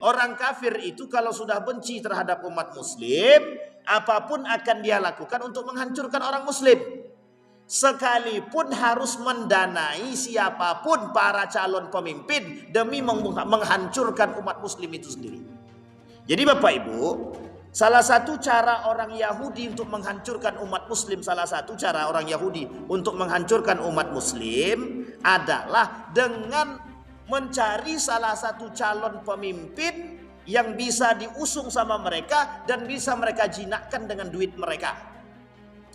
Orang kafir itu kalau sudah benci terhadap umat muslim, apapun akan dia lakukan untuk menghancurkan orang muslim. Sekalipun harus mendanai siapapun para calon pemimpin demi menghancurkan umat muslim itu sendiri. Jadi Bapak Ibu, salah satu cara orang Yahudi untuk menghancurkan umat muslim, salah satu cara orang Yahudi untuk menghancurkan umat muslim adalah dengan mencari salah satu calon pemimpin yang bisa diusung sama mereka dan bisa mereka jinakkan dengan duit mereka.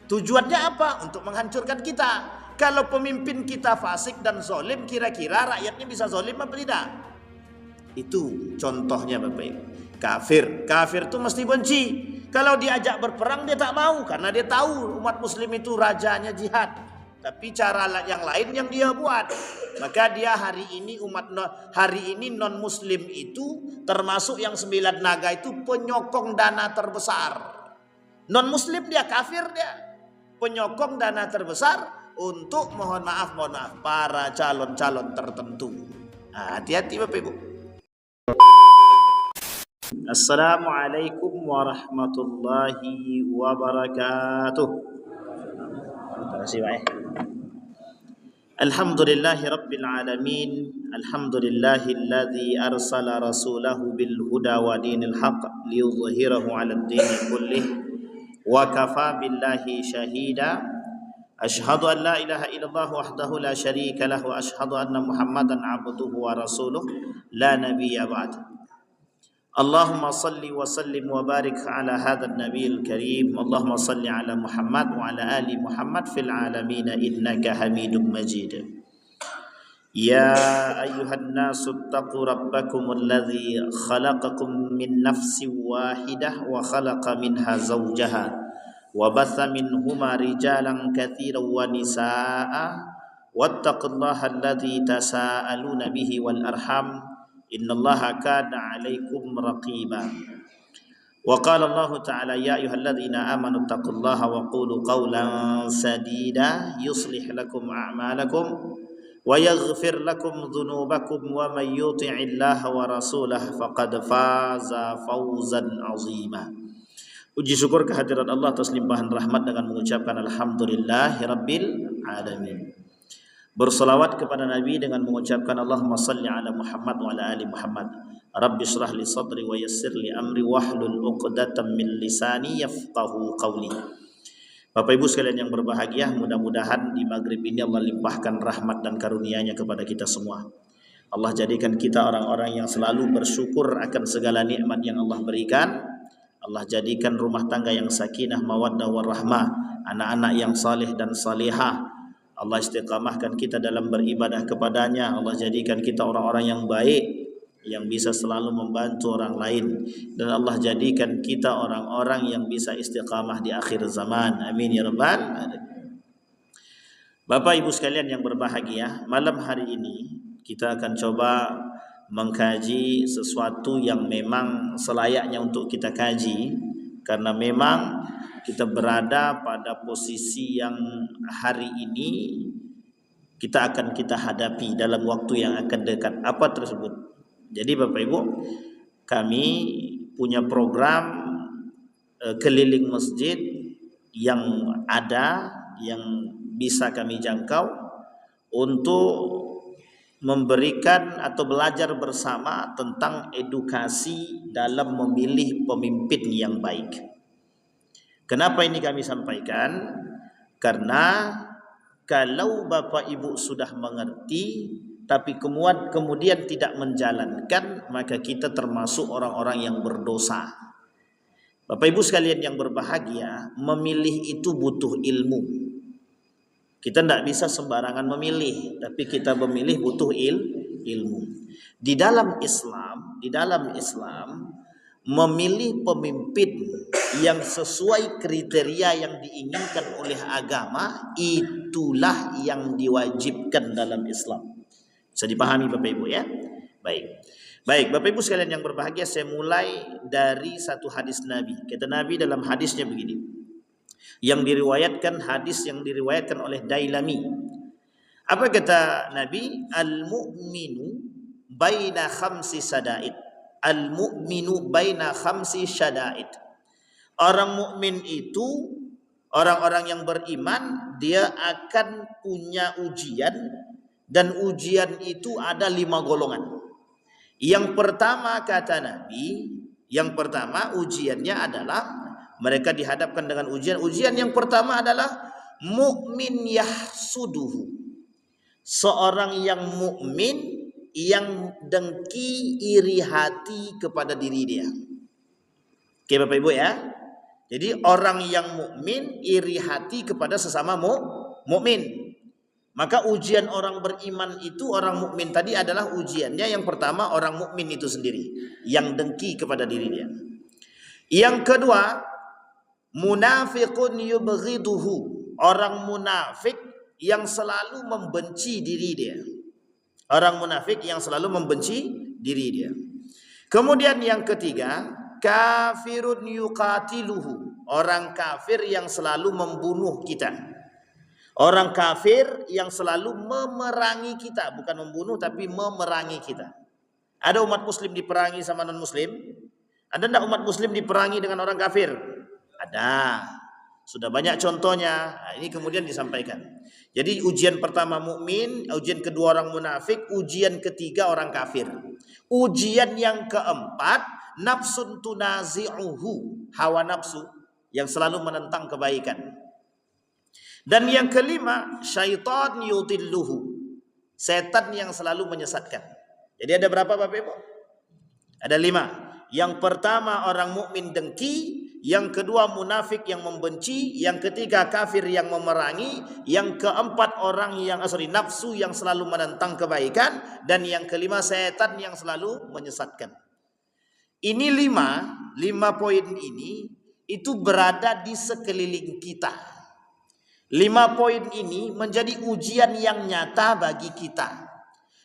Tujuannya apa? Untuk menghancurkan kita. Kalau pemimpin kita fasik dan zolim, kira-kira rakyatnya bisa zolim apa tidak? Itu contohnya Bapak Ibu. Kafir itu mesti benci. Kalau diajak berperang dia tak mau, karena dia tahu umat muslim itu rajanya jihad. Tapi cara yang lain yang dia buat. Maka dia hari ini non muslim itu termasuk yang 9 naga itu penyokong dana terbesar. Non muslim dia, kafir dia, penyokong dana terbesar untuk mohon maaf para calon-calon tertentu. Nah, hati-hati Bapak Ibu. Assalamualaikum warahmatullahi wabarakatuh. Terima kasih Pak. Alhamdulillahi rabbil alamin. Alhamdulillahilladzi arsala rasulahu bil huda wa dinil haqq liyudhhirahu 'alad dini kullih wa kafa billahi shahida. Asyhadu an la ilaha illallah wahdahu la syarika lahu wa asyhadu anna Muhammadan 'abduhu wa rasuluh la nabiyya ba'd. Allahumma salli wa sallim wa barik ala hadzal nabiyil karim. Allahumma salli ala Muhammad wa ala ali Muhammad fil alamin innaka Hamidum Majid. Ya ayyuhan nasu taqu rabbakum alladhi khalaqakum min nafsin wahidah wa khalaqa minha zawjaha wa batha minhuma rijalan katsiran wa nisaa'a wattaqullaha alladhi tasaaluna bihi wal arham innallaha kana 'alaikum raqiba. Wa qala Allah ta'ala ya ayyuhalladzina amanu taqullaha wa qulu qawlan sadida yuslih lakum a'malakum wa yaghfir lakum dhunubakum wa may yuti'illaha wa rasulahu faqad faza fawzan 'azima. Puji syukur kehadirat Allah atas limpahan rahmat dengan mengucapkan alhamdulillahirabbil alamin. Berselawat kepada Nabi dengan mengucapkan Allahumma salli ala Muhammad wa ala ali Muhammad. Rabbi shrah li sadri wa yassir li amri wahlul 'uqdatam min lisani yafqahu qawli. Bapak Ibu sekalian yang berbahagia, mudah-mudahan di maghrib ini Allah limpahkan rahmat dan karunia-Nya kepada kita semua. Allah jadikan kita orang-orang yang selalu bersyukur akan segala nikmat yang Allah berikan. Allah jadikan rumah tangga yang sakinah, mawaddah warahmah, anak-anak yang saleh dan salihah. Allah istiqamahkan kita dalam beribadah kepadanya. Allah jadikan kita orang-orang yang baik, yang bisa selalu membantu orang lain. Dan Allah jadikan kita orang-orang yang bisa istiqamah di akhir zaman. Amin ya rabbal alamin. Bapak Ibu sekalian yang berbahagia, malam hari ini kita akan coba mengkaji sesuatu yang memang selayaknya untuk kita kaji, karena memang kita berada pada posisi yang hari ini kita hadapi dalam waktu yang akan dekat. Apa tersebut? Jadi Bapak Ibu, kami punya program keliling masjid yang ada, yang bisa kami jangkau untuk memberikan atau belajar bersama tentang edukasi dalam memilih pemimpin yang baik. Kenapa ini kami sampaikan? Karena kalau Bapak Ibu sudah mengerti tapi kemudian tidak menjalankan, maka kita termasuk orang-orang yang berdosa. Bapak Ibu sekalian yang berbahagia, memilih itu butuh ilmu. Kita tidak bisa sembarangan memilih, tapi kita memilih butuh ilmu. Di dalam Islam memilih pemimpin yang sesuai kriteria yang diinginkan oleh agama, itulah yang diwajibkan dalam Islam. Bisa dipahami Bapak Ibu ya? Baik Bapak Ibu sekalian yang berbahagia, saya mulai dari satu hadis Nabi. Kata Nabi dalam hadisnya begini, yang diriwayatkan oleh Dailami. Apa kata Nabi? Al-mu'minu baina khamsi sadaid. Al-mu'minu baina khamsi syada'id. Orang mukmin itu, orang-orang yang beriman, dia akan punya ujian, dan ujian itu ada 5 golongan. Yang pertama kata Nabi, yang pertama ujiannya adalah mereka dihadapkan dengan ujian. Ujian yang pertama adalah mukmin yahsuduhu. Seorang yang mukmin yang dengki, iri hati kepada diri dia. Oke Bapak Ibu ya. Jadi orang yang mukmin iri hati kepada sesama mukmin. Maka ujian orang beriman itu, orang mukmin tadi adalah ujiannya yang pertama orang mukmin itu sendiri yang dengki kepada diri dia. Yang kedua, munafiqun yubghiduhu, orang munafik yang selalu membenci diri dia. Orang munafik yang selalu membenci diri dia. Kemudian yang ketiga, kafirun yuqatiluhu, orang kafir yang selalu membunuh kita. Orang kafir yang selalu memerangi kita, bukan membunuh tapi memerangi kita. Ada umat muslim diperangi sama non muslim? Ada enggak umat muslim diperangi dengan orang kafir? Ada. Sudah banyak contohnya. Nah, ini kemudian disampaikan. Jadi ujian pertama mukmin, ujian kedua orang munafik, ujian ketiga orang kafir. Ujian yang keempat, nafsun tunazi'uhu, hawa nafsu yang selalu menentang kebaikan. Dan yang kelima, syaitan yudilluhu, setan yang selalu menyesatkan. Jadi ada berapa Bapak Ibu? Ada 5. Yang pertama orang mukmin dengki, yang kedua munafik yang membenci, yang ketiga kafir yang memerangi, yang keempat orang yang nafsu yang selalu menentang kebaikan, dan yang kelima setan yang selalu menyesatkan. Ini 5 poin ini itu berada di sekeliling kita. 5 poin ini menjadi ujian yang nyata bagi kita.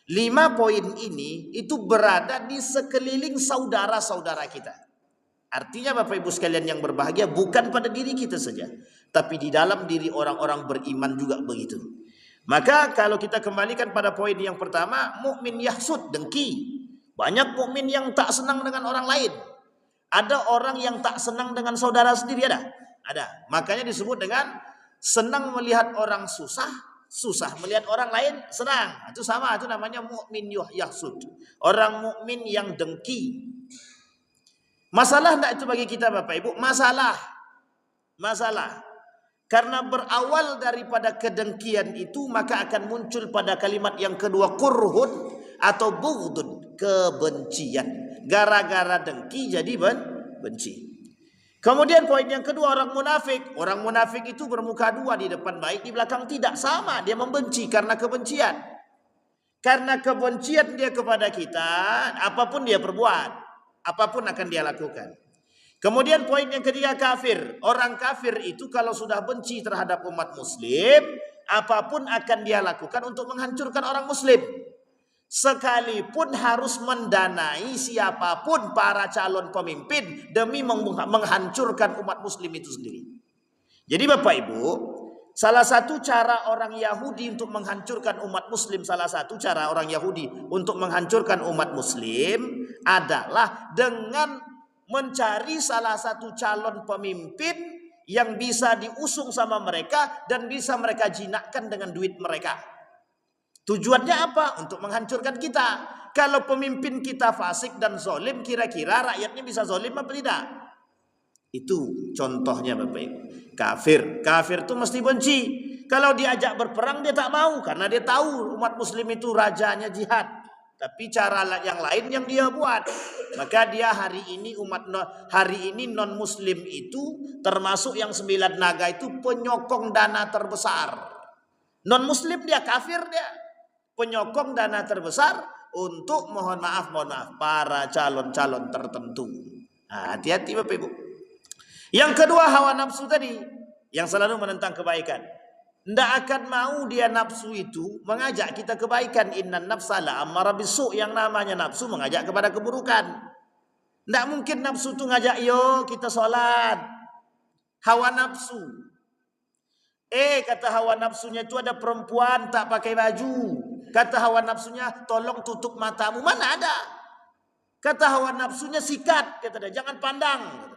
5 poin ini itu berada di sekeliling saudara-saudara kita. Artinya Bapak Ibu sekalian yang berbahagia, bukan pada diri kita saja, tapi di dalam diri orang-orang beriman juga begitu. Maka kalau kita kembalikan pada poin yang pertama, mukmin yahsud, dengki. Banyak mukmin yang tak senang dengan orang lain. Ada orang yang tak senang dengan saudara sendiri, ada. Makanya disebut dengan senang melihat orang susah, susah melihat orang lain senang. Itu sama, itu namanya mukmin yahsud. Orang mukmin yang dengki. Masalah enggak itu bagi kita Bapak Ibu? Masalah. Karena berawal daripada kedengkian itu, maka akan muncul pada kalimat yang kedua kurhun atau bughdun, kebencian. Gara-gara dengki jadi benci. Kemudian poin yang kedua orang munafik. Orang munafik itu bermuka dua, di depan baik, di belakang tidak. Sama, dia membenci karena kebencian. Karena kebencian dia kepada kita, apapun dia perbuat, apapun akan dia lakukan. Kemudian poin yang ketiga kafir. Orang kafir itu kalau sudah benci terhadap umat muslim, apapun akan dia lakukan untuk menghancurkan orang muslim. Sekalipun harus mendanai siapapun para calon pemimpin demi menghancurkan umat muslim itu sendiri. Jadi Bapak Ibu, salah satu cara orang Yahudi untuk menghancurkan umat muslim, salah satu cara orang Yahudi untuk menghancurkan umat muslim adalah dengan mencari salah satu calon pemimpin yang bisa diusung sama mereka dan bisa mereka jinakkan dengan duit mereka. Tujuannya apa? Untuk menghancurkan kita. Kalau pemimpin kita fasik dan zolim, kira-kira rakyatnya bisa zolim apa tidak? Itu contohnya Bapak Ibu. Kafir itu mesti benci. Kalau diajak berperang dia tak mau, karena dia tahu umat muslim itu rajanya jihad. Tapi cara yang lain yang dia buat. Maka dia hari ini non muslim itu termasuk yang 9 naga itu penyokong dana terbesar. Non muslim dia kafir, dia penyokong dana terbesar untuk mohon maaf para calon-calon tertentu. Nah, hati-hati Bapak Ibu. Yang kedua hawa nafsu tadi yang selalu menentang kebaikan. Tidak akan mau dia nafsu itu mengajak kita kebaikan. Innan nafsa la'ammara bisu', yang namanya nafsu mengajak kepada keburukan. Tidak mungkin nafsu itu ngajak yo kita sholat. Hawa nafsu. Kata hawa nafsunya itu ada perempuan tak pakai baju. Kata hawa nafsunya tolong tutup matamu. Mana ada? Kata hawa nafsunya sikat, kata dia, jangan pandang.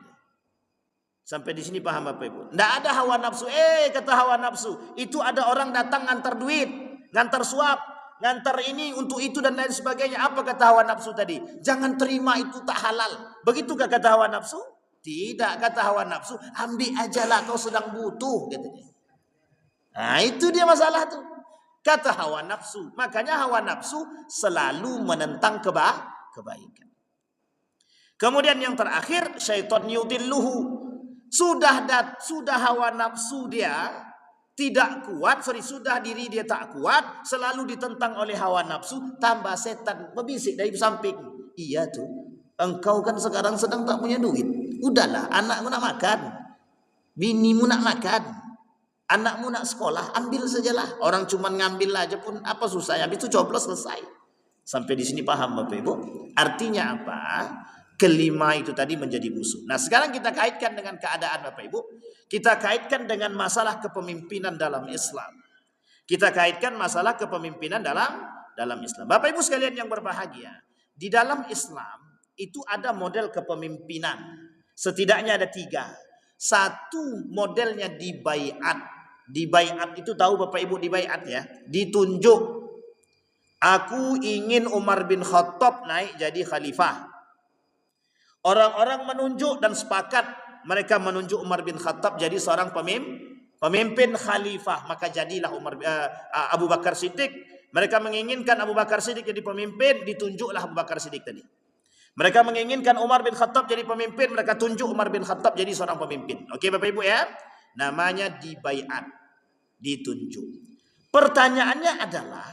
Sampai di sini paham Bapak Ibu? Tidak ada hawa nafsu. Kata hawa nafsu, itu ada orang datang ngantar duit, ngantar suap, ngantar ini untuk itu dan lain sebagainya. Apa kata hawa nafsu tadi? Jangan terima, itu tak halal. Begitukah kata hawa nafsu? Tidak, kata hawa nafsu, ambil ajalah, kau sedang butuh, katanya. Nah, itu dia masalah tuh. Kata hawa nafsu. Makanya hawa nafsu selalu menentang kebaikan. Kemudian yang terakhir, syaitan yudilluhu. Sudah hawa nafsu dia tidak kuat, sudah diri dia tak kuat, selalu ditentang oleh hawa nafsu, tambah setan membisik dari samping. Iya tuh, engkau kan sekarang sedang tak punya duit. Udahlah, anakmu nak makan, binimu nak makan, anakmu nak sekolah, ambil sajalah. Orang cuma ngambil aja pun apa susah, habis itu coblos selesai. Sampai di sini paham Bapak Ibu? Artinya apa? Kelima itu tadi menjadi musuh. Nah, sekarang kita kaitkan dengan keadaan Bapak Ibu. Kita kaitkan dengan masalah kepemimpinan dalam Islam. Kita kaitkan masalah kepemimpinan dalam Islam. Bapak Ibu sekalian yang berbahagia, di dalam Islam itu ada model kepemimpinan. Setidaknya ada 3. Satu modelnya di baiat. Di baiat itu tahu Bapak Ibu di baiat ya? Ditunjuk. Aku ingin Umar bin Khattab naik jadi khalifah. Orang-orang menunjuk dan sepakat. Mereka menunjuk Umar bin Khattab jadi seorang pemimpin khalifah. Maka jadilah Abu Bakar Siddiq. Mereka menginginkan Abu Bakar Siddiq jadi pemimpin, ditunjuklah Abu Bakar Siddiq tadi. Mereka menginginkan Umar bin Khattab jadi pemimpin, mereka tunjuk Umar bin Khattab jadi seorang pemimpin. Oke Bapak Ibu ya? Namanya dibaiat, ditunjuk. Pertanyaannya adalah,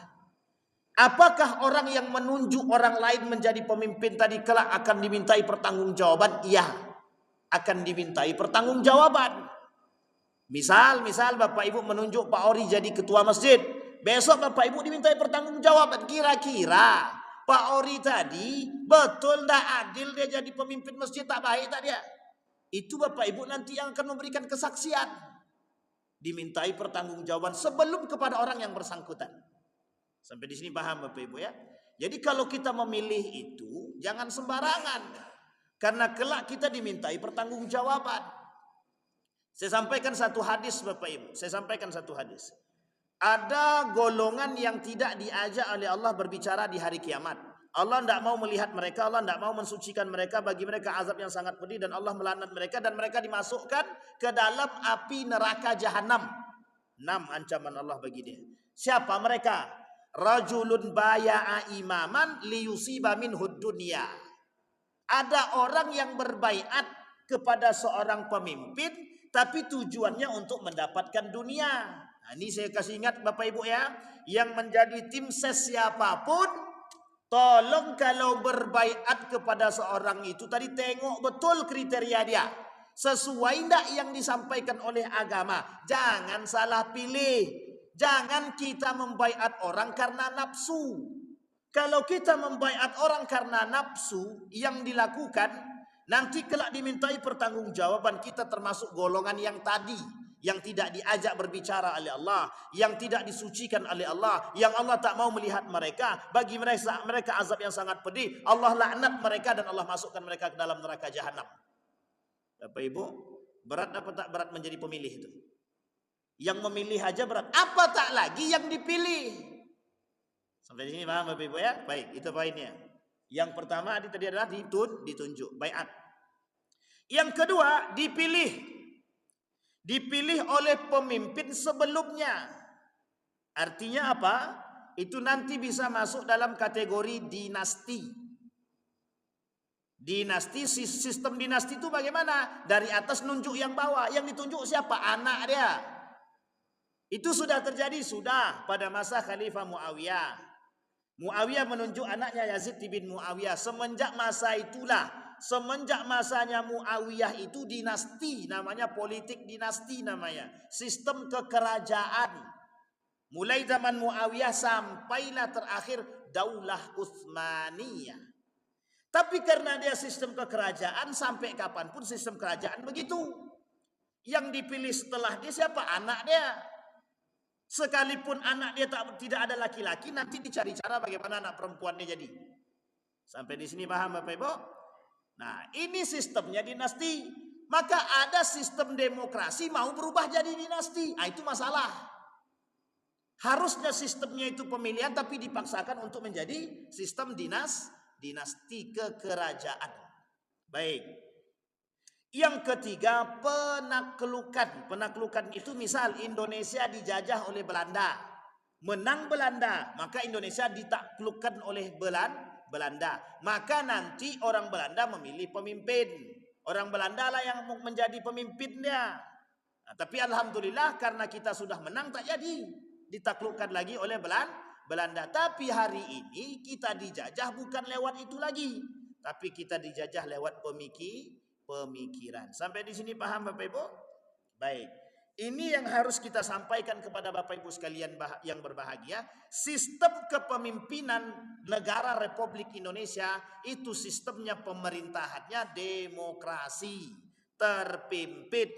apakah orang yang menunjuk orang lain menjadi pemimpin tadi kelak akan dimintai pertanggungjawaban? Iya, akan dimintai pertanggungjawaban. Misal Bapak Ibu menunjuk Pak Ori jadi ketua masjid. Besok Bapak Ibu dimintai pertanggungjawaban. Kira-kira Pak Ori tadi betul tak adil dia jadi pemimpin masjid, tak baik tak dia? Itu Bapak Ibu nanti yang akan memberikan kesaksian. Dimintai pertanggungjawaban sebelum kepada orang yang bersangkutan. Sampai di sini paham Bapak Ibu ya? Jadi kalau kita memilih itu jangan sembarangan. Karena kelak kita dimintai pertanggungjawaban. Saya sampaikan satu hadis Bapak Ibu. Ada golongan yang tidak diajak oleh Allah berbicara di hari kiamat. Allah tidak mau melihat mereka, Allah tidak mau mensucikan mereka, bagi mereka azab yang sangat pedih dan Allah melaknat mereka dan mereka dimasukkan ke dalam api neraka jahanam. 6 ancaman Allah bagi dia. Siapa mereka? Rajulun baya'a imaman liyusiba minhud dunya. Ada orang yang berbaiat kepada seorang pemimpin tapi tujuannya untuk mendapatkan dunia. Nah, ini saya kasih ingat Bapak Ibu ya, yang menjadi tim ses siapapun, tolong kalau berbaiat kepada seorang itu tadi tengok betul kriteria dia. Sesuai tidak yang disampaikan oleh agama. Jangan salah pilih. Jangan kita membaiat orang karena nafsu. Kalau kita membaiat orang karena nafsu yang dilakukan, nanti kelak dimintai pertanggungjawaban, kita termasuk golongan yang tadi, yang tidak diajak berbicara oleh Allah, yang tidak disucikan oleh Allah, yang Allah tak mau melihat mereka, bagi mereka azab yang sangat pedih, Allah laknat mereka dan Allah masukkan mereka ke dalam neraka jahanam. Bapak Ibu, berat apa tak berat menjadi pemilih itu? Yang memilih aja berat, apa tak lagi yang dipilih? Sampai di sini paham Bapak Ibu ya? Baik, itu poinnya. Yang pertama tadi adalah ditunjuk, baiat. Yang kedua, dipilih oleh pemimpin sebelumnya. Artinya apa? Itu nanti bisa masuk dalam kategori dinasti. Dinasti, sistem dinasti itu bagaimana? Dari atas nunjuk yang bawah. Yang ditunjuk siapa? Anak dia. Itu sudah terjadi, sudah pada masa Khalifah Muawiyah. Muawiyah menunjuk anaknya Yazid bin Muawiyah. Semenjak masanya Muawiyah itu dinasti, namanya politik dinasti namanya. Sistem kekerajaan. Mulai zaman Muawiyah sampailah terakhir Daulah Utsmaniyah. Tapi karena dia sistem kekerajaan, sampai kapanpun sistem kerajaan begitu. Yang dipilih setelah dia siapa? Anak dia. Sekalipun anak dia tidak ada laki-laki, nanti dicari cara bagaimana anak perempuannya jadi. Sampai di sini paham Bapak Ibu? Nah, ini sistemnya dinasti. Maka ada sistem demokrasi mau berubah jadi dinasti. Nah, itu masalah. Harusnya sistemnya itu pemilihan tapi dipaksakan untuk menjadi sistem dinasti kekerajaan. Baik. Yang ketiga, penaklukan. Penaklukan itu misal Indonesia dijajah oleh Belanda. Menang Belanda, maka Indonesia ditaklukkan oleh Belanda. Maka nanti orang Belanda memilih pemimpin. Orang Belanda lah yang menjadi pemimpinnya. Nah, tapi alhamdulillah karena kita sudah menang tak jadi ditaklukkan lagi oleh Belanda. Tapi hari ini kita dijajah bukan lewat itu lagi, tapi kita dijajah lewat pemikiran. Sampai di sini paham Bapak Ibu? Baik. Ini yang harus kita sampaikan kepada Bapak Ibu sekalian yang berbahagia. Sistem kepemimpinan negara Republik Indonesia itu sistemnya pemerintahannya demokrasi terpimpin.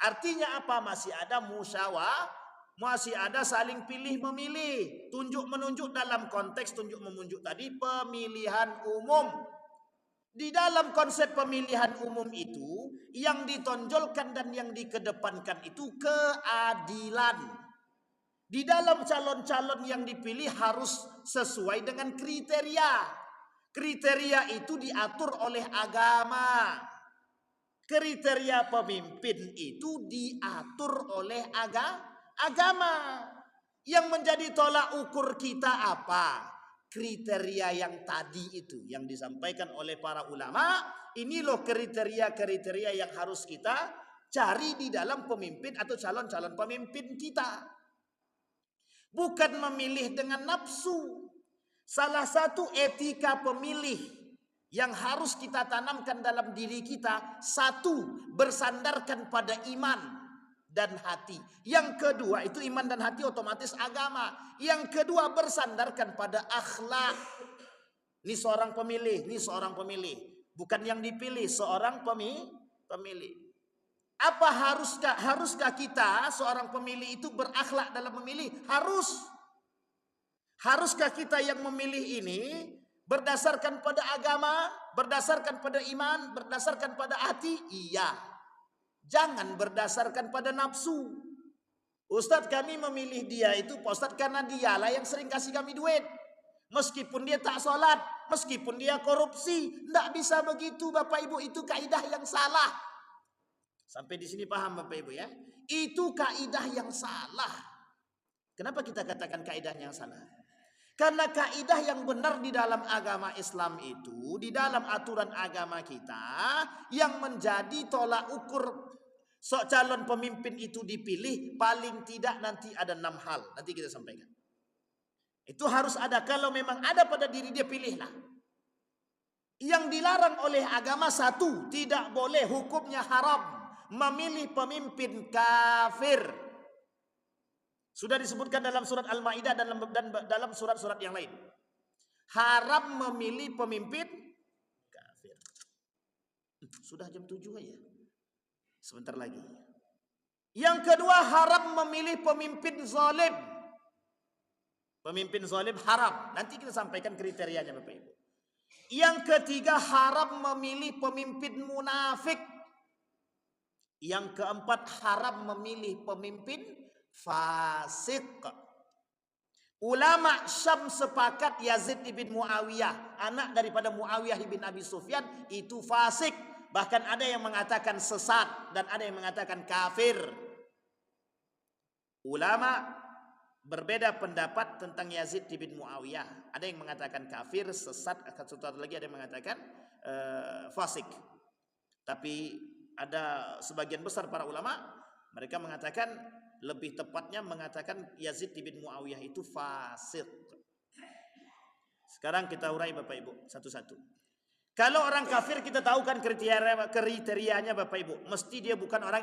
Artinya apa? Masih ada musyawarah, masih ada saling pilih memilih, tunjuk menunjuk dalam konteks tunjuk menunjuk tadi pemilihan umum. Di dalam konsep pemilihan umum itu yang ditonjolkan dan yang dikedepankan itu keadilan. Di dalam calon-calon yang dipilih harus sesuai dengan kriteria. Kriteria itu diatur oleh agama. Kriteria pemimpin itu diatur oleh agama. Yang menjadi tolak ukur kita apa? Kriteria yang tadi itu yang disampaikan oleh para ulama. Ini loh kriteria-kriteria yang harus kita cari di dalam pemimpin atau calon-calon pemimpin kita. Bukan memilih dengan nafsu. Salah satu etika pemilih yang harus kita tanamkan dalam diri kita, satu, bersandarkan pada iman dan hati. Yang kedua itu iman dan hati otomatis agama. Yang kedua bersandarkan pada akhlak. Ini seorang pemilih, ini seorang pemilih. Bukan yang dipilih, seorang pemilih. Apa haruskah kita seorang pemilih itu berakhlak dalam memilih? Harus. Haruskah kita yang memilih ini berdasarkan pada agama, berdasarkan pada iman, berdasarkan pada hati? Iya. Jangan berdasarkan pada nafsu. Ustadz kami memilih dia itu Pak Ustadz karena dialah yang sering kasih kami duit. Meskipun dia tak sholat, meskipun dia korupsi. Tidak bisa begitu Bapak Ibu, itu kaidah yang salah. Sampai di sini paham Bapak Ibu ya? Itu kaidah yang salah. Kenapa kita katakan kaidah yang salah? Karena kaidah yang benar di dalam agama Islam itu, di dalam aturan agama kita, yang menjadi tolak ukur calon pemimpin itu dipilih, paling tidak nanti ada 6 hal. Nanti kita sampaikan. Itu harus ada. Kalau memang ada pada diri dia, pilihlah. Yang dilarang oleh agama, satu, tidak boleh, hukumnya haram, memilih pemimpin kafir. Sudah disebutkan dalam surat Al-Maidah dan dalam surat-surat yang lain. Haram memilih pemimpin kafir. Sudah jam 7 aja. Sebentar lagi. Yang kedua, haram memilih pemimpin zalim. Pemimpin zalim haram. Nanti kita sampaikan kriterianya Bapak Ibu. Yang ketiga, haram memilih pemimpin munafik. Yang keempat, haram memilih pemimpin fasik. Ulama Syam sepakat Yazid ibn Muawiyah, anak daripada Muawiyah ibn Abi Sufyan, itu fasik. Bahkan ada yang mengatakan sesat dan ada yang mengatakan kafir. Ulama berbeda pendapat tentang Yazid ibn Muawiyah. Ada yang mengatakan kafir, sesat, satu lagi ada yang mengatakan fasik. Tapi ada sebagian besar para ulama mereka mengatakan, lebih tepatnya mengatakan Yazid bin Muawiyah itu fasik. Sekarang kita urai Bapak Ibu satu-satu. Kalau orang kafir kita tahu kan kriterianya Bapak Ibu, mesti dia bukan orang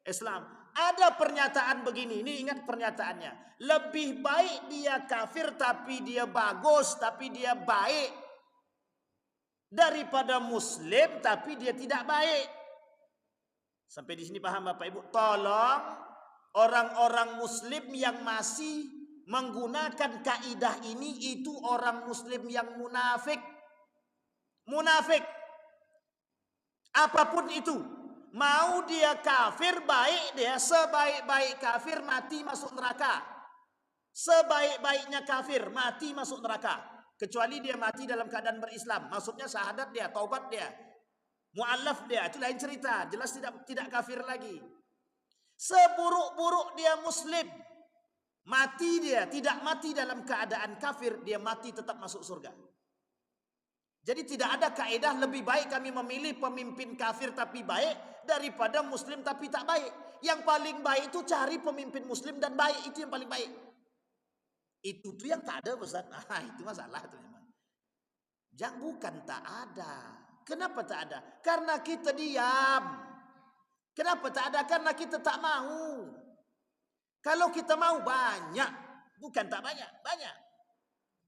Islam. Ada pernyataan begini, ini ingat pernyataannya. Lebih baik dia kafir tapi dia bagus, tapi dia baik, daripada muslim tapi dia tidak baik. Sampai di sini paham Bapak Ibu? Tolong orang-orang muslim yang masih menggunakan kaidah ini itu orang muslim yang munafik. munafik. Apapun itu, mau dia kafir baik, dia sebaik-baik kafir mati masuk neraka. Sebaik-baiknya kafir mati masuk neraka, kecuali dia mati dalam keadaan berislam. Maksudnya syahadat dia, taubat dia, mu'allaf dia, itu lain cerita, jelas tidak kafir lagi. Seburuk-buruk dia muslim, mati dia tidak mati dalam keadaan kafir, dia mati tetap masuk surga. Jadi tidak ada kaedah lebih baik kami memilih pemimpin kafir tapi baik daripada muslim tapi tak baik. Yang paling baik itu cari pemimpin muslim dan baik, itu yang paling baik. Itu tuh yang tak ada, Ustaz. Nah, itu masalah tuh memang. Bukan tak ada. Kenapa tak ada? Karena kita diam. Kenapa tak ada? Karena kita tak mau. Kalau kita mau banyak, bukan tak banyak, banyak.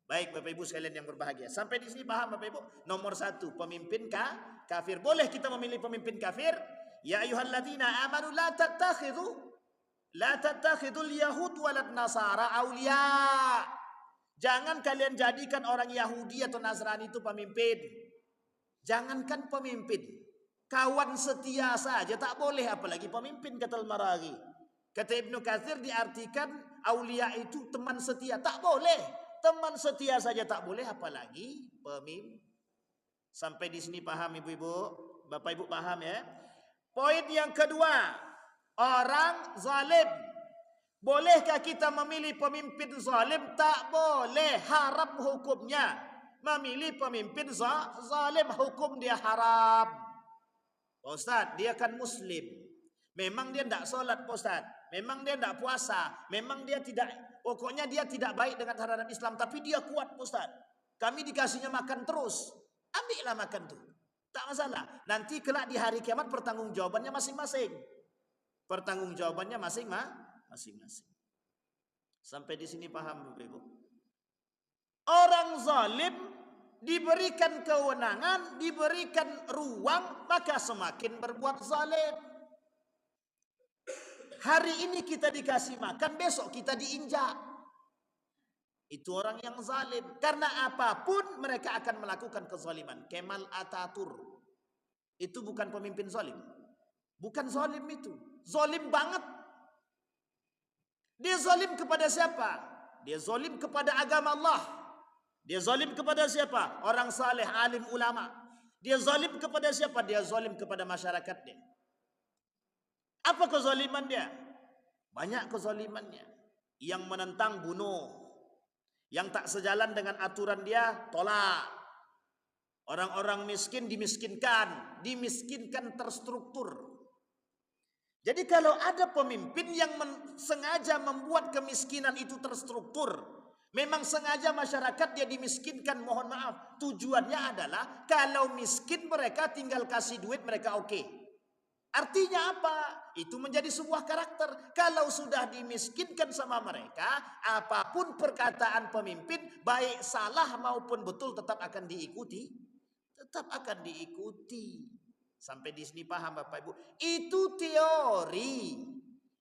Baik Bapak Ibu sekalian yang berbahagia. Sampai di sini paham Bapak Ibu? Nomor 1, pemimpin kafir. Boleh kita memilih pemimpin kafir? Ya ayyuhalladzina amanu la tattakhidul yahud walad nasara awliya. Jangan kalian jadikan orang Yahudi atau Nasrani itu pemimpin. Jangankan pemimpin, kawan setia saja tak boleh, apalagi pemimpin, kata Al-Maraghi. Kata Ibnu Katsir diartikan aulia itu teman setia, tak boleh. Teman setia saja tak boleh, apalagi pemimpin. Sampai di sini paham Ibu-ibu? Bapak Ibu paham ya? Poin yang kedua, orang zalim. Bolehkah kita memilih pemimpin zalim? Tak boleh, haram hukumnya. Memilih pemimpin zalim, hukum dia haram. Ustaz, dia kan muslim. Memang dia tidak sholat, Ustaz. Memang dia tidak puasa. Memang dia tidak, pokoknya dia tidak baik dengan terhadap Islam. Tapi dia kuat, Ustaz. Kami dikasihnya makan terus. Ambillah makan tuh. Tak masalah. Nanti kelak di hari kiamat pertanggungjawabannya masing-masing. Pertanggungjawabannya masing-masing. Sampai di sini paham Bapak Ibu? Orang zalim diberikan kewenangan, diberikan ruang, maka semakin berbuat zalim. Hari ini kita dikasih makan, besok kita diinjak. Itu orang yang zalim. Karena apapun mereka akan melakukan kezaliman. Kemal Ataturk itu bukan pemimpin zalim. Bukan zalim itu. Zalim banget. Dia zalim kepada siapa? Dia zalim kepada agama Allah. Dia zalim kepada siapa? Orang saleh, alim, ulama. Dia zalim kepada siapa? Dia zalim kepada masyarakatnya. Apa kezaliman dia? Banyak kezalimannya. Yang menentang bunuh. Yang tak sejalan dengan aturan dia tolak. Orang-orang miskin dimiskinkan. Dimiskinkan terstruktur. Jadi kalau ada pemimpin yang sengaja membuat kemiskinan itu terstruktur, memang sengaja masyarakat dia dimiskinkan, mohon maaf, tujuannya adalah kalau miskin mereka tinggal kasih duit mereka oke. Artinya apa? Itu menjadi sebuah karakter. Kalau sudah dimiskinkan sama mereka, apapun perkataan pemimpin, baik salah maupun betul, tetap akan diikuti. Tetap akan diikuti. Sampai di sini paham Bapak Ibu? Itu teori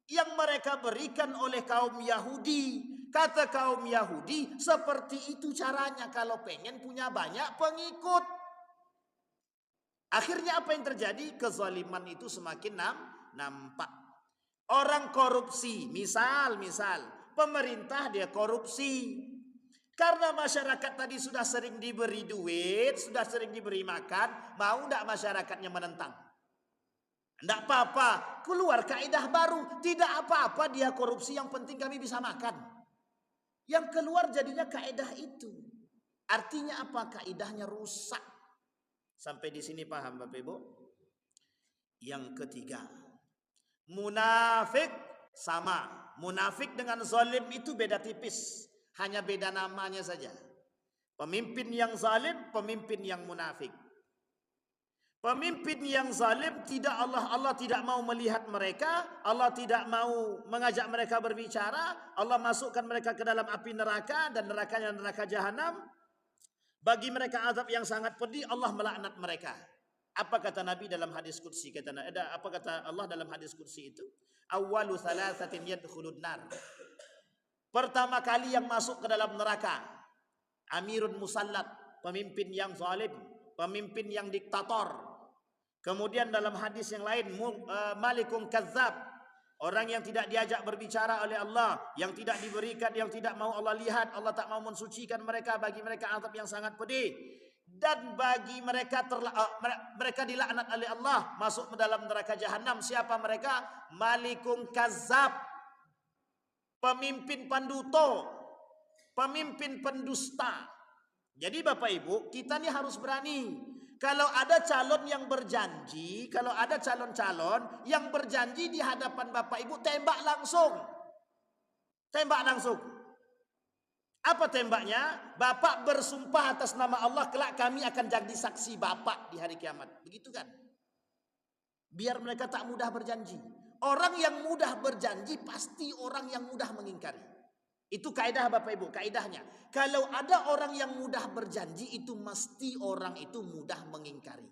yang mereka berikan oleh kaum Yahudi. Kata kaum Yahudi, seperti itu caranya kalau pengen punya banyak pengikut. Akhirnya apa yang terjadi? Kezaliman itu semakin nampak. Orang korupsi, misal pemerintah dia korupsi. Karena masyarakat tadi sudah sering diberi duit, sudah sering diberi makan, mau tidak masyarakatnya menentang? Tidak apa-apa, keluar kaidah baru. Tidak apa-apa dia korupsi, yang penting kami bisa makan. Yang keluar jadinya kaidah itu. Artinya apa? Kaidahnya rusak. Sampai di sini paham Bapak Ibu? Yang ketiga, munafik sama. Munafik dengan zalim itu beda tipis. Hanya beda namanya saja. Pemimpin yang zalim, pemimpin yang munafik. Pemimpin yang zalim tidak Allah tidak mau melihat mereka, Allah tidak mau mengajak mereka berbicara, Allah masukkan mereka ke dalam api neraka dan nerakanya neraka jahanam. Bagi mereka azab yang sangat pedih, Allah melaknat mereka. Apa kata Nabi dalam hadis qudsi? Apa kata Allah dalam hadis qudsi itu? Awwalu thalathatin yadkhulun nar. Pertama kali yang masuk ke dalam neraka, amirun musallat, pemimpin yang zalim, pemimpin yang diktator. Kemudian dalam hadis yang lain, malikun kazzab, orang yang tidak diajak berbicara oleh Allah, yang tidak diberikan, yang tidak mau Allah lihat, Allah tak mau mensucikan mereka, bagi mereka azab yang sangat pedih. Dan bagi mereka mereka dilaknat oleh Allah, masuk ke dalam neraka jahanam. Siapa mereka? Malikun kazzab, pemimpin panduto, pemimpin pendusta. Jadi Bapak Ibu, kita ni harus berani. Kalau ada calon yang berjanji, kalau ada calon-calon yang berjanji di hadapan Bapak Ibu, tembak langsung. Tembak langsung. Apa tembaknya? Bapak bersumpah atas nama Allah, kelak kami akan jadi saksi Bapak di hari kiamat. Begitu kan? Biar mereka tak mudah berjanji. Orang yang mudah berjanji pasti orang yang mudah mengingkari. Itu kaidah Bapak Ibu, kaidahnya. Kalau ada orang yang mudah berjanji, itu mesti orang itu mudah mengingkari.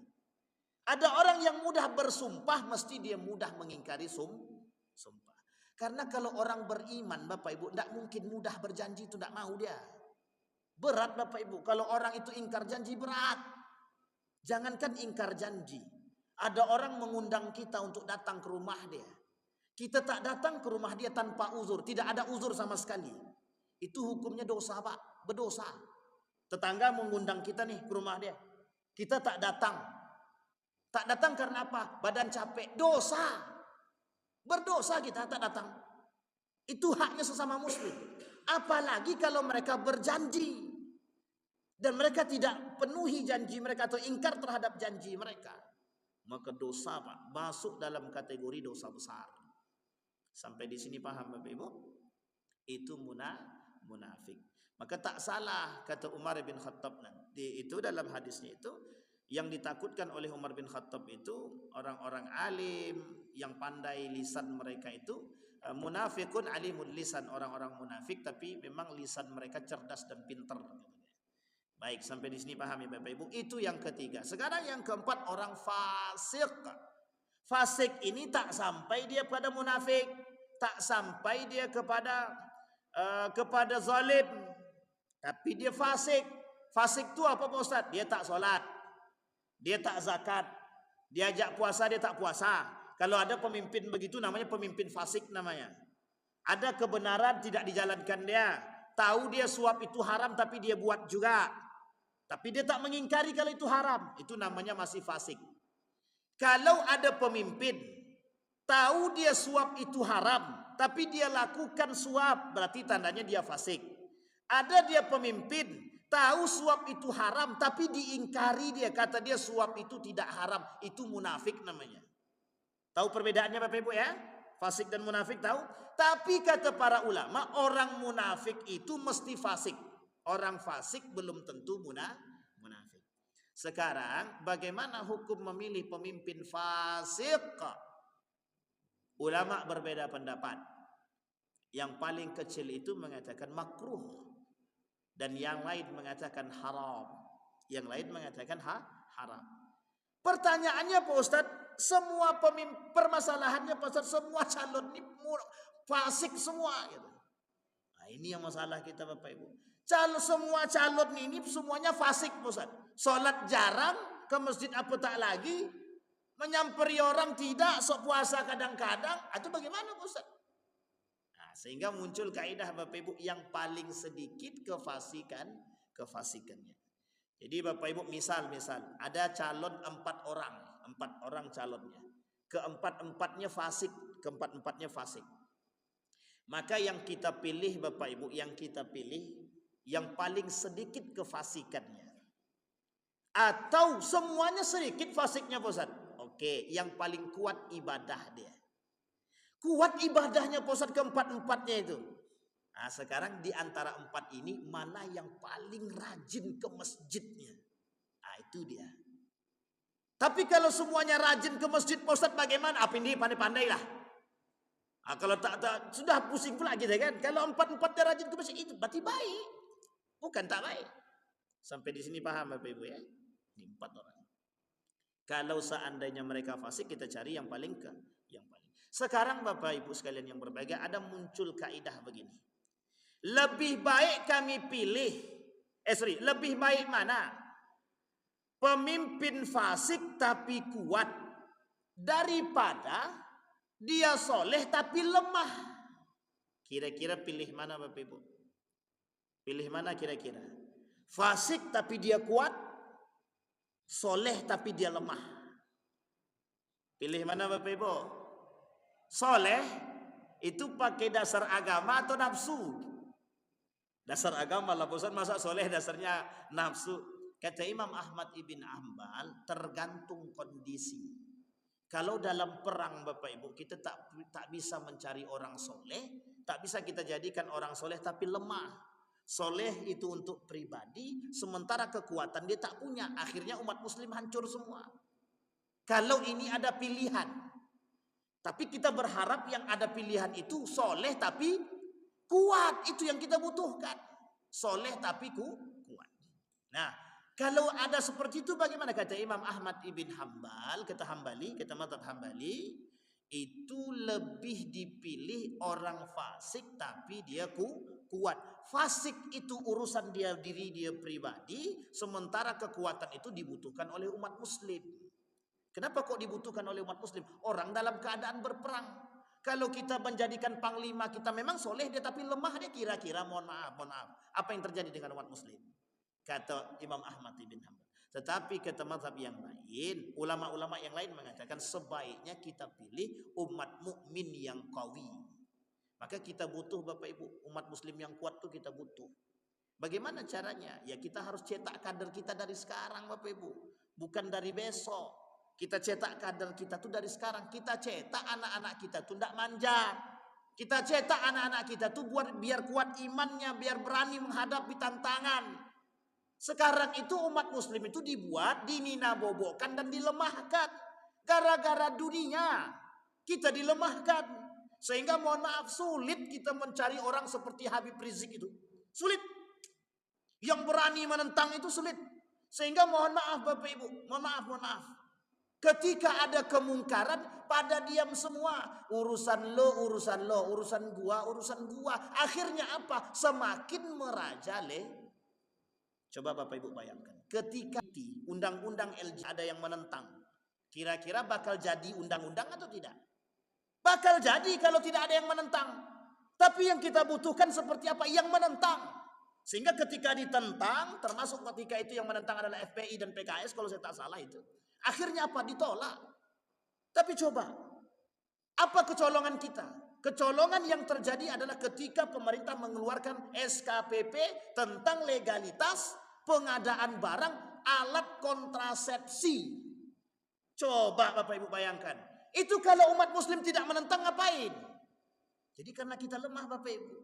Ada orang yang mudah bersumpah, mesti dia mudah mengingkari sumpah. Karena kalau orang beriman Bapak Ibu, tidak mungkin mudah berjanji, itu tidak mau dia. Berat Bapak Ibu, kalau orang itu ingkar janji berat. Jangankan ingkar janji. Ada orang mengundang kita untuk datang ke rumah dia. Kita tak datang ke rumah dia tanpa uzur, tidak ada uzur sama sekali. Itu hukumnya dosa Pak, berdosa. Tetangga mengundang kita nih ke rumah dia. Kita tak datang. Tak datang karena apa? Badan capek, dosa. Berdosa kita tak datang. Itu haknya sesama muslim. Apalagi kalau mereka berjanji dan mereka tidak penuhi janji mereka atau ingkar terhadap janji mereka, maka dosa Pak, masuk dalam kategori dosa besar. Sampai di sini paham Bapak Ibu? Itu munafik. Maka tak salah kata Umar bin Khattab nanti itu dalam hadisnya itu, yang ditakutkan oleh Umar bin Khattab itu orang-orang alim yang pandai lisan mereka itu munafikun alimul lisan, orang-orang munafik tapi memang lisan mereka cerdas dan pintar. Baik, sampai di sini paham ya Bapak Ibu? Itu yang ketiga. Sekarang yang keempat, orang fasik. Fasik ini tak sampai dia pada munafik, tak sampai dia kepada zalim, tapi dia fasik. Fasik itu apa Pak Ustaz? Dia tak solat, dia tak zakat, dia ajak puasa, dia tak puasa. Kalau ada pemimpin begitu namanya pemimpin fasik namanya. Ada kebenaran tidak dijalankan dia. Tahu dia suap itu haram tapi dia buat juga. Tapi dia tak mengingkari kalau itu haram. Itu namanya masih fasik. Kalau ada pemimpin tahu dia suap itu haram tapi dia lakukan suap, berarti tandanya dia fasik. Ada dia pemimpin tahu suap itu haram tapi diingkari, dia kata dia suap itu tidak haram, itu munafik namanya. Tahu perbedaannya Bapak Ibu ya? Fasik dan munafik tahu? Tapi kata para ulama, orang munafik itu mesti fasik. Orang fasik belum tentu munafik. Sekarang bagaimana hukum memilih pemimpin fasik? Ulama berbeda pendapat. Yang paling kecil itu mengatakan makruh, dan yang lain mengatakan haram, yang lain mengatakan haram. Pertanyaannya Pak Ustadz, semua permasalahannya Pak Ustadz, semua calon ini fasik semua gitu. Nah, ini yang masalah kita Bapak Ibu. Semua calon ini semuanya fasik Pak Ustadz. Sholat jarang, ke masjid apa tak lagi, menyamperi orang tidak, sok puasa kadang-kadang. Itu bagaimana Pak Ustadz? Nah, sehingga muncul kaidah Bapak Ibu, yang paling sedikit kefasikannya. Jadi Bapak Ibu, misal ada calon 4 orang calonnya. Keempat-empatnya fasik, Maka yang kita pilih Bapak Ibu, yang paling sedikit kefasikannya. Atau semuanya sedikit fasiknya Pak Ustaz. Oke, yang paling kuat ibadah dia. Kuat ibadahnya Pak Ustaz keempat-empatnya itu. Nah, sekarang di antara 4 ini mana yang paling rajin ke masjidnya? Nah, itu dia. Tapi kalau semuanya rajin ke masjid Pak Ustaz bagaimana? Apa ini pandai-pandai lah. Nah, kalau tak sudah pusing pula kita kan. Kalau 4-4-nya rajin ke masjid itu berarti baik. Bukan tak baik. Sampai di sini paham Bapak Ibu ya? Ini 4 orang. Kalau seandainya mereka fasik, kita cari yang paling. Sekarang Bapak Ibu sekalian yang berbahagia, ada muncul kaidah begini. Lebih baik kami pilih, lebih baik mana? pemimpin fasik tapi kuat daripada dia soleh tapi lemah. Kira-kira pilih mana Bapak Ibu? Pilih mana kira-kira? Fasik tapi dia kuat, soleh tapi dia lemah. Pilih mana Bapak Ibu? Soleh itu pakai dasar agama atau nafsu? Dasar agama lah, bosan masa soleh dasarnya nafsu. Kata Imam Ahmad ibn Hanbal, tergantung kondisi. Kalau dalam perang Bapak Ibu, kita tak bisa mencari orang soleh, tak bisa kita jadikan orang soleh tapi lemah. Soleh itu untuk pribadi, sementara kekuatan dia tak punya. Akhirnya umat muslim hancur semua. Kalau ini ada pilihan, tapi kita berharap yang ada pilihan itu soleh tapi kuat. Itu yang kita butuhkan. Soleh tapi kuat. Nah, kalau ada seperti itu bagaimana? Kata Imam Ahmad ibn Hanbal, kata mazhab Hambali, itu lebih dipilih orang fasik tapi dia kuat. Fasik itu urusan diri dia pribadi, sementara kekuatan itu dibutuhkan oleh umat muslim. Kenapa kok dibutuhkan oleh umat muslim? Orang dalam keadaan berperang. Kalau kita menjadikan panglima kita memang soleh dia tapi lemah dia, kira-kira mohon maaf. Apa yang terjadi dengan umat muslim? Kata Imam Ahmad ibn Hanbal. Tetapi kata mazhab yang lain, ulama-ulama yang lain mengatakan sebaiknya kita pilih umat mukmin yang qawi. Maka kita butuh Bapak Ibu, umat muslim yang kuat tuh kita butuh. Bagaimana caranya? Ya kita harus cetak kader kita dari sekarang Bapak Ibu. Bukan dari besok. Kita cetak kader kita tuh dari sekarang. Kita cetak anak-anak kita tuh tidak manja. Kita cetak anak-anak kita tuh biar kuat imannya, biar berani menghadapi tantangan. Sekarang itu umat muslim itu dibuat, dininabobokan dan dilemahkan. Gara-gara dunia kita dilemahkan. Sehingga mohon maaf sulit kita mencari orang seperti Habib Rizik itu. Sulit. Yang berani menentang itu sulit. Sehingga mohon maaf Bapak Ibu, mohon maaf. Ketika ada kemungkaran, pada diam semua. Urusan lo, urusan gua. Akhirnya apa? Semakin merajalela. Coba Bapak Ibu bayangkan, ketika undang-undang LG ada yang menentang, kira-kira bakal jadi undang-undang atau tidak? Bakal jadi kalau tidak ada yang menentang. Tapi yang kita butuhkan seperti apa? Yang menentang. Sehingga ketika ditentang, termasuk ketika itu yang menentang adalah FPI dan PKS kalau saya tak salah itu. Akhirnya apa? Ditolak. Tapi coba, apa kecolongan kita? Kecolongan yang terjadi adalah ketika pemerintah mengeluarkan SKPP tentang legalitas pengadaan barang alat kontrasepsi. Coba Bapak Ibu bayangkan. Itu kalau umat muslim tidak menentang ngapain? Jadi karena kita lemah Bapak Ibu.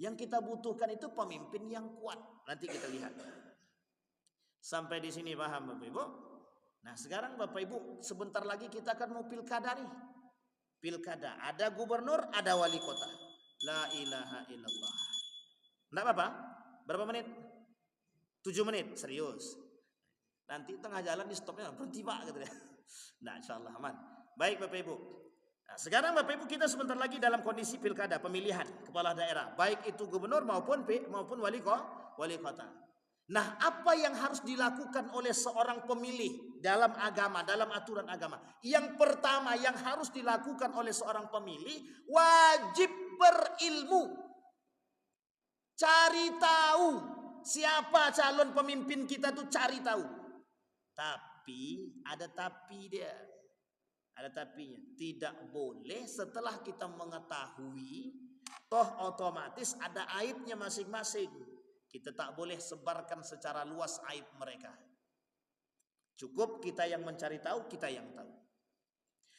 Yang kita butuhkan itu pemimpin yang kuat. Nanti kita lihat. Sampai di sini paham Bapak Ibu? Nah sekarang Bapak Ibu sebentar lagi kita akan mau pilkada nih. Pilkada, ada gubernur, ada wali kota. La ilaha illallah. Enggak apa-apa? Berapa menit? 7 menit, serius. Nanti tengah jalan di stopnya, berhenti Pak gitu ya. Nah, insyaallah aman. Baik Bapak Ibu. Nah, sekarang Bapak Ibu kita sebentar lagi dalam kondisi pilkada, pemilihan kepala daerah, baik itu gubernur maupun wali kota. Nah, apa yang harus dilakukan oleh seorang pemilih dalam agama, dalam aturan agama? Yang pertama yang harus dilakukan oleh seorang pemilih, wajib berilmu. Cari tahu siapa calon pemimpin kita tuh, cari tahu. Tapi ada tapi dia. Ada tapinya. Tidak boleh setelah kita mengetahui, toh otomatis ada aibnya masing-masing. Kita tak boleh sebarkan secara luas aib mereka. Cukup kita yang mencari tahu, kita yang tahu.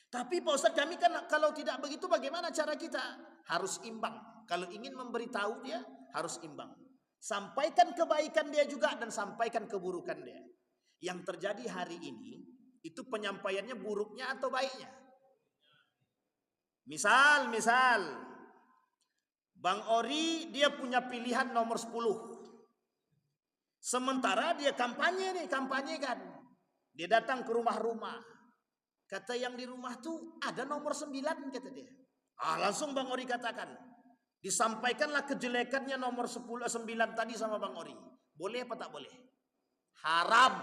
Tapi Pak Ustadz, kami kan kalau tidak begitu bagaimana cara kita? Harus imbang. Kalau ingin memberitahu dia, harus imbang. Sampaikan kebaikan dia juga dan sampaikan keburukan dia. Yang terjadi hari ini, itu penyampaiannya buruknya atau baiknya? Misal, Bang Ori dia punya pilihan nomor 10. Sementara dia kampanye kan. Dia datang ke rumah-rumah. Kata yang di rumah tuh ada nomor 9 kata dia. Langsung Bang Ori katakan. Disampaikanlah kejelekannya nomor 9 tadi sama Bang Ori. Boleh apa tak boleh? Haram.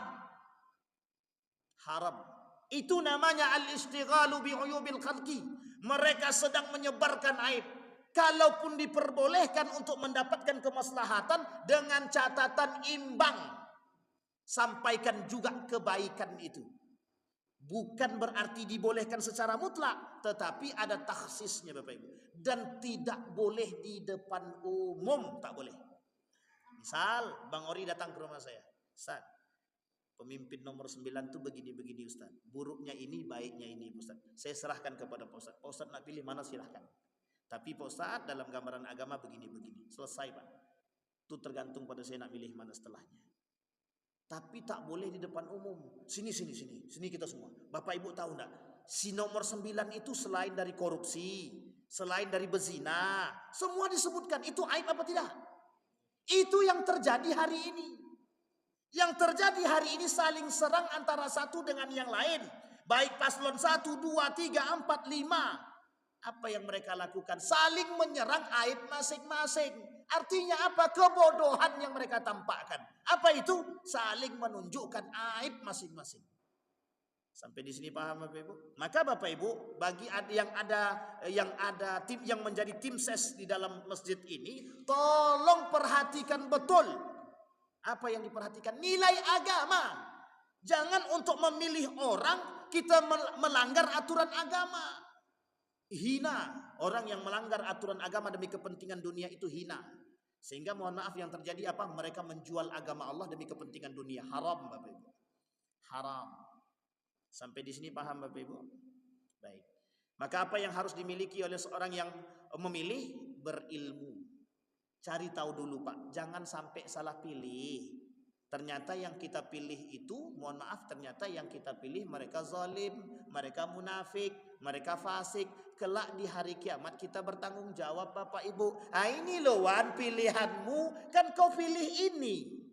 Haram. Itu namanya al-istighalu bi'uyubil khalqi. Mereka sedang menyebarkan aib. Kalaupun diperbolehkan untuk mendapatkan kemaslahatan dengan catatan imbang, sampaikan juga kebaikan itu. Bukan berarti dibolehkan secara mutlak, tetapi ada takhsisnya Bapak Ibu. Dan tidak boleh di depan umum, tak boleh. Misal Bang Ori datang ke rumah saya, Ustaz, pemimpin nomor 9 itu begini-begini Ustaz. Buruknya ini, baiknya ini Ustaz. Saya serahkan kepada Pak Ustaz. Pak Ustaz nak pilih mana silahkan. Tapi Pak Ustaz dalam gambaran agama begini-begini. Selesai Pak. Itu tergantung pada saya nak pilih mana setelahnya. Tapi tak boleh di depan umum. Sini kita semua. Bapak Ibu tahu enggak? Si nomor 9 itu selain dari korupsi, selain dari bezina, semua disebutkan. Itu aib apa tidak? Itu yang terjadi hari ini. Yang terjadi hari ini saling serang antara satu dengan yang lain. Baik paslon 1, 2, 3, 4, 5. Apa yang mereka lakukan? Saling menyerang aib masing-masing. Artinya apa? Kebodohan yang mereka tampakkan. Apa itu? Saling menunjukkan aib masing-masing. Sampai di sini paham Bapak Ibu? Maka Bapak Ibu, bagi yang ada tim yang menjadi tim ses di dalam masjid ini, tolong perhatikan betul. Apa yang diperhatikan? Nilai agama. Jangan untuk memilih orang kita melanggar aturan agama. Hina. Orang yang melanggar aturan agama demi kepentingan dunia itu hina. Sehingga mohon maaf yang terjadi apa? Mereka menjual agama Allah demi kepentingan dunia. Haram Bapak Ibu. Haram. Sampai di sini paham Bapak Ibu? Baik. Maka apa yang harus dimiliki oleh seorang yang memilih? Berilmu. Cari tahu dulu Pak. Jangan sampai salah pilih. Ternyata yang kita pilih itu, mohon maaf, ternyata yang kita pilih mereka zalim, mereka munafik, mereka fasik. Kelak di hari kiamat kita bertanggung jawab Bapak Ibu. Ah ini loh Wan pilihanmu, kan kau pilih ini.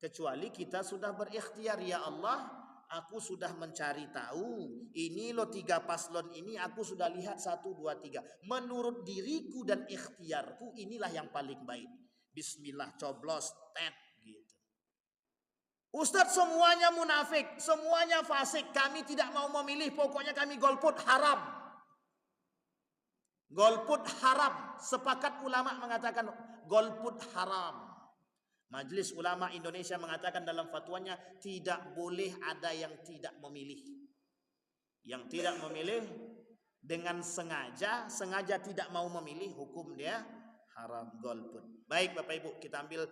Kecuali kita sudah berikhtiar, ya Allah, aku sudah mencari tahu. Ini loh 3 paslon ini aku sudah lihat 1, 2, 3. Menurut diriku dan ikhtiarku inilah yang paling baik. Bismillah coblos tet gitu. Ustadz semuanya munafik, semuanya fasik. Kami tidak mau memilih, pokoknya kami golput haram. Golput haram. Sepakat ulama mengatakan golput haram. Majelis Ulama Indonesia mengatakan dalam fatwanya tidak boleh ada yang tidak memilih. Yang tidak memilih dengan sengaja tidak mau memilih, hukum dia haram, golput. Baik Bapak Ibu, kita ambil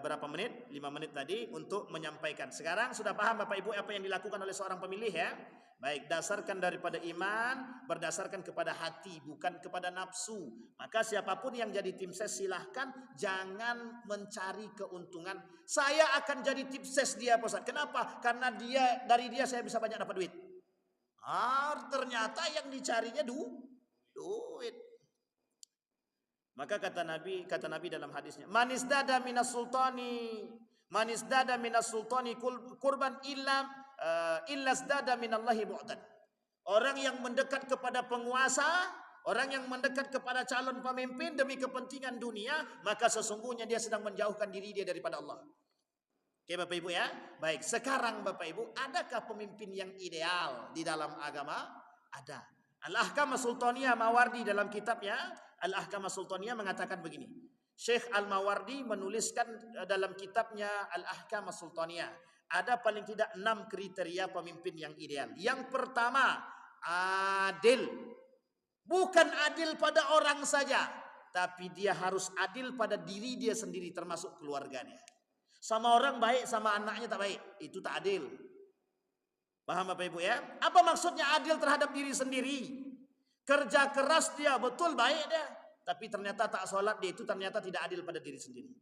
berapa menit? 5 menit tadi untuk menyampaikan. Sekarang sudah paham Bapak Ibu apa yang dilakukan oleh seorang pemilih ya? Baik, dasarkan daripada iman, berdasarkan kepada hati, bukan kepada nafsu. Maka siapapun yang jadi tim ses silahkan, jangan mencari keuntungan. Saya akan jadi tim ses dia Pak Ustaz. Kenapa? Karena dari dia saya bisa banyak dapat duit. Ternyata yang dicarinya duit. Maka kata Nabi dalam hadisnya, manis dada minas sultani kurban illas dada minallahi bu'dan. Orang yang mendekat kepada penguasa, orang yang mendekat kepada calon pemimpin demi kepentingan dunia, maka sesungguhnya dia sedang menjauhkan diri dia daripada Allah. Oke Bapak Ibu ya. Baik, sekarang Bapak Ibu, adakah pemimpin yang ideal di dalam agama? Ada. Al-Ahkam Sultaniyah Mawardi dalam kitabnya Al-Ahkam Sultaniyah mengatakan begini. Syekh Al-Mawardi menuliskan dalam kitabnya Al-Ahkam Sultaniyah, ada paling tidak 6 kriteria pemimpin yang ideal. Yang pertama, adil. Bukan adil pada orang saja, tapi dia harus adil pada diri dia sendiri termasuk keluarganya. Sama orang baik, sama anaknya tak baik, itu tak adil. Paham Bapak Ibu ya? Apa maksudnya adil terhadap diri sendiri? Kerja keras dia, betul baik dia, tapi ternyata tak sholat dia, itu ternyata tidak adil pada diri sendiri.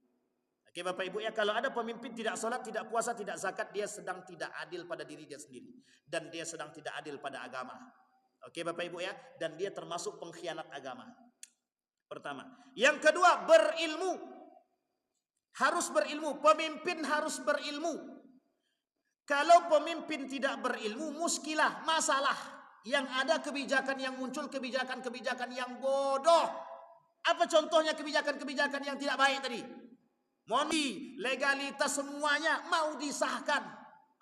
Oke Bapak Ibu ya, kalau ada pemimpin tidak sholat, tidak puasa, tidak zakat, dia sedang tidak adil pada diri dia sendiri. Dan dia sedang tidak adil pada agama. Oke Bapak Ibu ya, dan dia termasuk pengkhianat agama. Pertama. Yang kedua, berilmu. Harus berilmu, pemimpin harus berilmu. Kalau pemimpin tidak berilmu, muskilah, masalah. Yang ada kebijakan yang muncul, kebijakan-kebijakan yang bodoh. Apa contohnya kebijakan-kebijakan yang tidak baik tadi? Legalitas semuanya mau disahkan.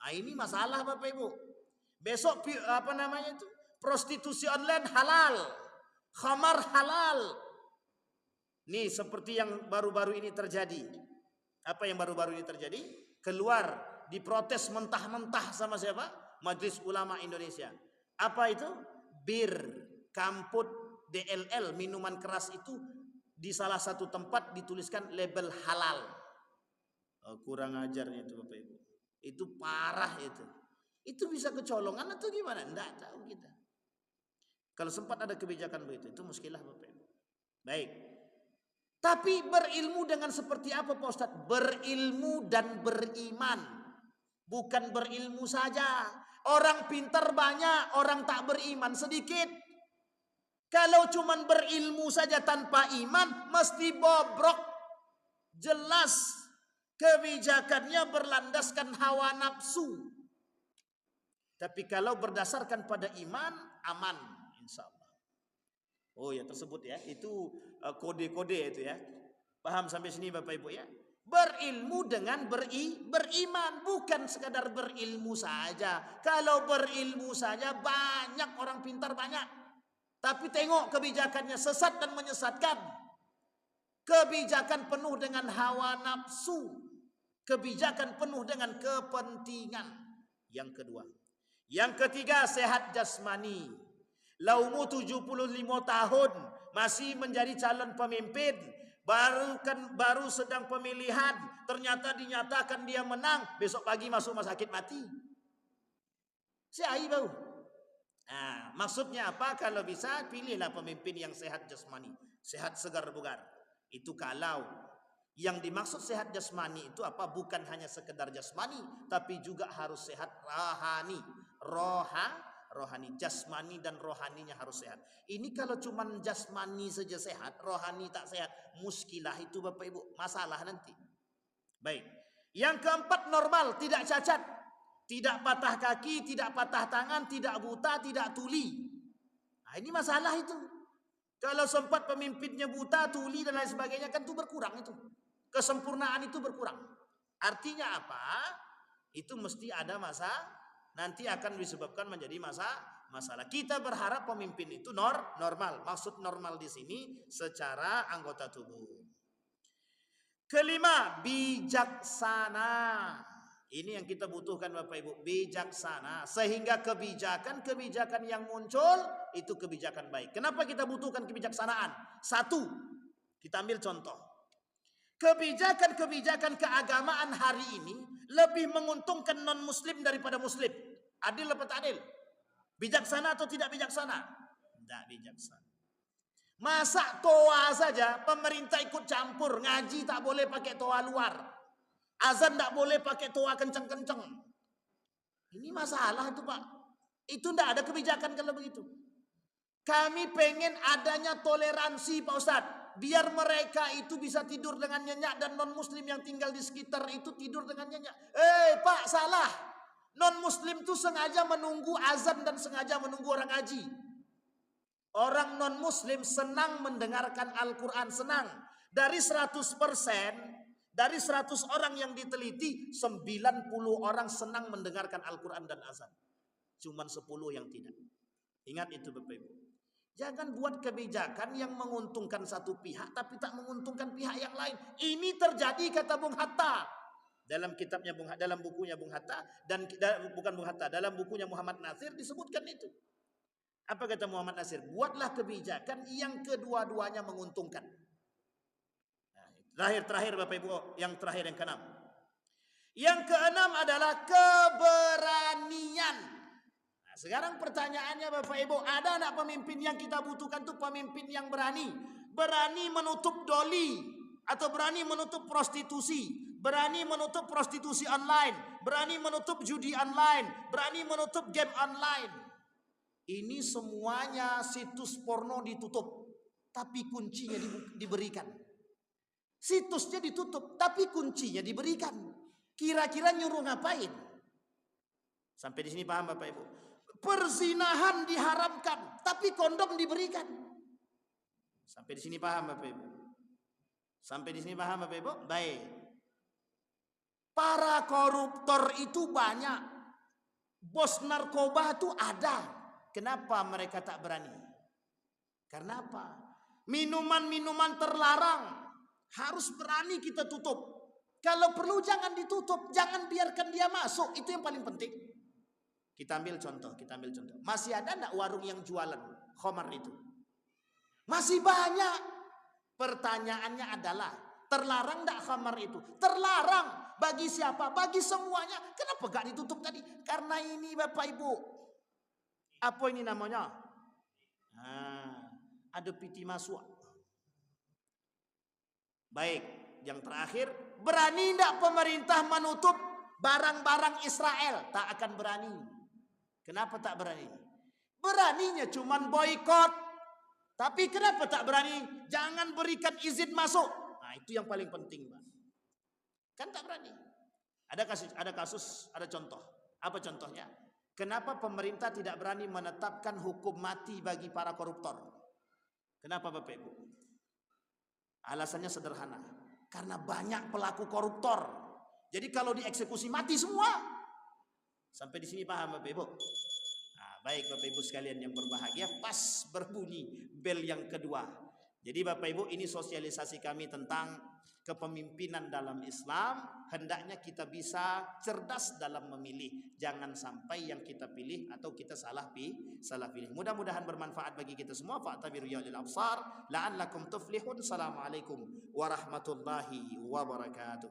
Nah, ini masalah Bapak Ibu. Besok apa namanya itu? Prostitusi online halal. Khamar halal. Nih seperti yang baru-baru ini terjadi. Apa yang baru-baru ini terjadi? Keluar diprotes mentah-mentah sama siapa? Majelis Ulama Indonesia. Apa itu? Bir, kamput, DLL, minuman keras itu di salah satu tempat dituliskan label halal. Oh, kurang ajarnya itu Bapak Ibu. Itu parah itu. Itu bisa kecolongan atau gimana? Enggak tahu kita. Kalau sempat ada kebijakan begitu, itu muskilah Bapak Ibu. Baik. Tapi berilmu dengan seperti apa Pak Ustadz? Berilmu dan beriman. Bukan berilmu saja. Orang pintar banyak, orang tak beriman sedikit. Kalau cuman berilmu saja tanpa iman, mesti bobrok. Jelas kebijakannya berlandaskan hawa nafsu. Tapi kalau berdasarkan pada iman, aman insya Allah. Oh ya tersebut ya, itu kode-kode itu ya. Paham sampai sini Bapak Ibu ya? Berilmu dengan beriman, bukan sekadar berilmu saja. Kalau berilmu saja banyak orang pintar banyak. Tapi tengok kebijakannya sesat dan menyesatkan. Kebijakan penuh dengan hawa nafsu. Kebijakan penuh dengan kepentingan. Yang kedua. Yang ketiga, sehat jasmani. Laumu 75 tahun masih menjadi calon pemimpin, baru sedang pemilihan, ternyata dinyatakan dia menang, besok pagi masuk rumah sakit mati. Siai bau. Nah, maksudnya apa? Kalau bisa pilihlah pemimpin yang sehat jasmani, sehat segar bugar. Itu kalau yang dimaksud sehat jasmani itu apa? Bukan hanya sekedar jasmani, tapi juga harus sehat rohani. Rohani, jasmani dan rohaninya harus sehat. Ini kalau cuman jasmani saja sehat, rohani tak sehat, muskilah itu Bapak Ibu, masalah nanti. Baik. Yang keempat, normal, tidak cacat, tidak patah kaki, tidak patah tangan, tidak buta, tidak tuli. Nah, ini masalah itu. Kalau sempat pemimpinnya buta, tuli dan lain sebagainya, kan itu berkurang itu. Kesempurnaan itu berkurang. Artinya apa? Itu mesti ada nanti akan disebabkan menjadi masalah. Kita berharap pemimpin itu normal. Maksud normal di sini secara anggota tubuh. Kelima, bijaksana. Ini yang kita butuhkan Bapak Ibu, bijaksana. Sehingga kebijakan yang muncul itu kebijakan baik. Kenapa kita butuhkan kebijaksanaan? Satu, kita ambil contoh. Kebijakan keagamaan hari ini lebih menguntungkan non-muslim daripada muslim. Adil atau tak adil? Bijaksana atau tidak bijaksana? Tidak bijaksana. Masa toa saja pemerintah ikut campur, ngaji tak boleh pakai toa luar, azan tak boleh pakai toa kenceng-kenceng. Ini masalah itu Pak. Itu tidak ada kebijakan kalau begitu. Kami pengen adanya toleransi Pak Ustadz. Biar mereka itu bisa tidur dengan nyenyak dan non-muslim yang tinggal di sekitar itu tidur dengan nyenyak. Pak, salah. Non-muslim itu sengaja menunggu azan dan sengaja menunggu orang ngaji. Orang non-muslim senang mendengarkan Al-Quran, senang. Dari 100%, dari 100 orang yang diteliti, 90 orang senang mendengarkan Al-Quran dan azan. Cuman 10 yang tidak. Ingat itu Bapak Ibu. Jangan buat kebijakan yang menguntungkan satu pihak tapi tak menguntungkan pihak yang lain. Ini terjadi kata Bung Hatta dalam kitabnya dalam bukunya Bung Hatta dan bukan Bung Hatta, dalam bukunya Muhammad Nasir disebutkan itu. Apa kata Muhammad Nasir? Buatlah kebijakan yang kedua-duanya menguntungkan. Nah, terakhir Bapak Ibu, yang terakhir yang keenam. Yang keenam adalah keberanian. Sekarang pertanyaannya Bapak Ibu, ada anak pemimpin yang kita butuhkan tuh pemimpin yang berani. Berani menutup doli atau berani menutup prostitusi, berani menutup prostitusi online, berani menutup judi online, berani menutup game online. Ini semuanya situs porno ditutup, tapi kuncinya diberikan. Situsnya ditutup, tapi kuncinya diberikan. Kira-kira nyuruh ngapain? Sampai di sini paham Bapak Ibu? Perzinahan diharamkan, tapi kondom diberikan. Sampai di sini paham Bapak Ibu? Sampai di sini paham Bapak Ibu? Baik. Para koruptor itu banyak. Bos narkoba tuh ada. Kenapa mereka tak berani? Karena apa? Minuman-minuman terlarang harus berani kita tutup. Kalau perlu jangan ditutup, jangan biarkan dia masuk. Itu yang paling penting. Kita ambil contoh. Masih ada enggak warung yang jualan khamar itu? Masih banyak. Pertanyaannya adalah, terlarang enggak khamar itu? Terlarang. Bagi siapa? Bagi semuanya. Kenapa enggak ditutup tadi? Karena ini Bapak Ibu. Apa ini namanya? Ada piti masuk. Baik, yang terakhir, berani tidak pemerintah menutup barang-barang Israel? Tak akan berani. Kenapa tak berani? Beraninya cuman boikot. Tapi kenapa tak berani? Jangan berikan izin masuk. Nah, itu yang paling penting, Pak. Kan tak berani. Ada kasus, ada contoh. Apa contohnya? Kenapa pemerintah tidak berani menetapkan hukum mati bagi para koruptor? Kenapa Bapak Ibu? Alasannya sederhana. Karena banyak pelaku koruptor. Jadi kalau dieksekusi mati semua. Sampai di sini paham Bapak Ibu? Nah, baik Bapak Ibu sekalian yang berbahagia, pas berbunyi bel yang kedua. Jadi Bapak Ibu, ini sosialisasi kami tentang kepemimpinan dalam Islam. Hendaknya kita bisa cerdas dalam memilih. Jangan sampai yang kita pilih atau kita salah pilih. Mudah-mudahan bermanfaat bagi kita semua. Fa'tabiru ya ulil absar la'allakum tuflihun. Assalamualaikum warahmatullahi wabarakatuh.